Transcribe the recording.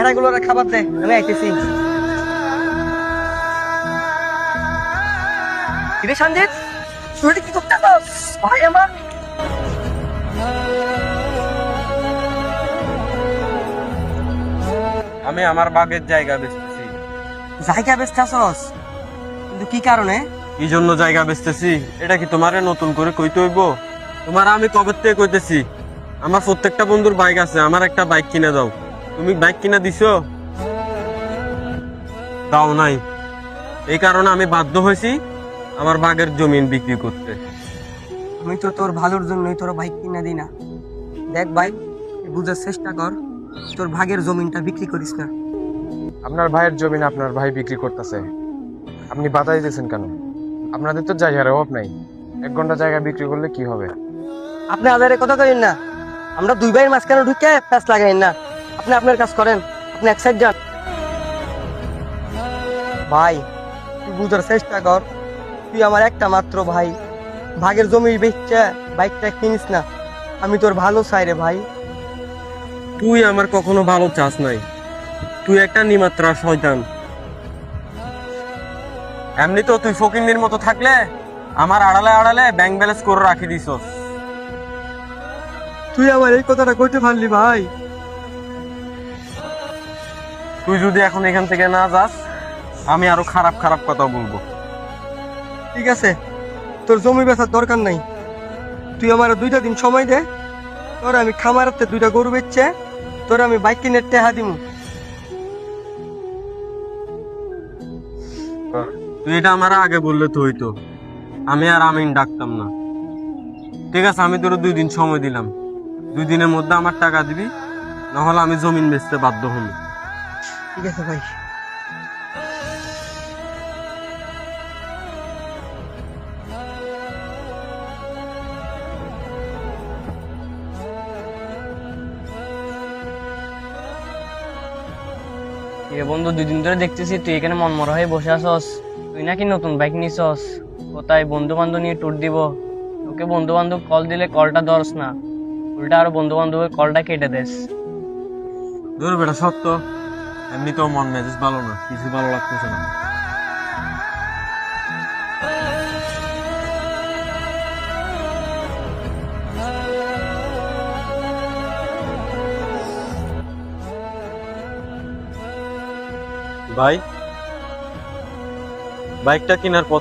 ভেড়াগুলোর খাবার দে, আমি আইতেছি। কিরে সঞ্জিত, তুই এটা কি করতেছস ভাই আমার? আমি আমার বাগের জায়গা বেচতেছি। জায়গা বেচতেছস? কিন্তু কি কারণে? কি জন্য জায়গা বেচতেছি এটা কি তোমারে নতুন করে কইতে হইব? তোমার আমি কবে থেকে কইতেছি আমার প্রত্যেকটা বন্ধুর বাইক আছে, আমার একটা বাইক কিনে দাও। তুমি বাইক কিনে দিছো? দাও নাই। এই কারণে আমি বাধ্য হয়েছি আমার বাগের জমিন বিক্রি করতে। আমি তো তোর ভালোর জন্যই তোর বাইক কিনা দিই না। দেখ ভাই, বুঝার চেষ্টা কর, তোর ভাগের জমিনটা বিক্রি করিস না। আপনার ভাইয়ের জমি আপনার ভাই বিক্রি করতেছে, আপনি বাধা দিতেছেন কেন? আপনাদের তো জায়গার অভাব নাই, 1 ঘন্টা জায়গা বিক্রি করলে কি হবে? আপনি আদারে কথা কইেন না, আমরা দুই ভাইয়ের মাঝখানে ঢুকে প্যাঁচ লাগাইন না। আপনি আপনার কাজ করেন, আপনি এক সাইড যান। ভাই তুই বুঝার চেষ্টা কর, তুই আমার একটা মাত্র ভাই, ভাগের জমি বেচছে বাইকটা কিনিস না। আমি তোর ভালো চাই রে ভাই। তুই আমার কখনো ভালো চাস নাই, তুই একটা নিমাত্রা শয়তান। এমনি তো তুই ফকিন্নির মতো থাকলে আমার আড়ালে আড়ালে ব্যাংক ব্যালেন্স করে রাখি দিছস। তুই আমার এই কথাটা কইতে পারলি ভাই? তুই যদি এখন এখান থেকে না যাস আমি আরো খারাপ খারাপ কথা বলবো। ঠিক আছে, তোর জমি বেচার দরকার নাই, তুই আমার 2টা দিন সময় দে, তোর আমি খামারাতে 2টা গরু বেচছে তোর আমি বাইক কিনে টেহা দিমু। তুই এটা আমার আগে বললে তো হইতো, আমি আর আমিন ডাকতাম না। ঠিক আছে, আমি তোর 2 দিন সময় দিলাম, 2 দিনের মধ্যে আমার টাকা দিবি, নাহলে আমি জমিন বেচতে বাধ্য হবো। ঠিক আছে ভাই। এ বন্ধু, 2 দিন ধরে দেখতেছি তুই এখানে মনমরা হয়ে বসে আছস। তুই নাকি নতুন বাইক নিছস? কোথায় বন্ধু বান্ধব নিয়ে ট্যুর দিব? তোকে বন্ধু বান্ধব কল দিলে কলটা ধরস না, উল্টা আরো বন্ধু বান্ধবের কলটা কেটে দেস। ধর বেটা সত্য, এমনি তো মন মেজাজ ভালো না, কিছু ভালো লাগতেছে না। ভাই, বাইকটা কেনার পর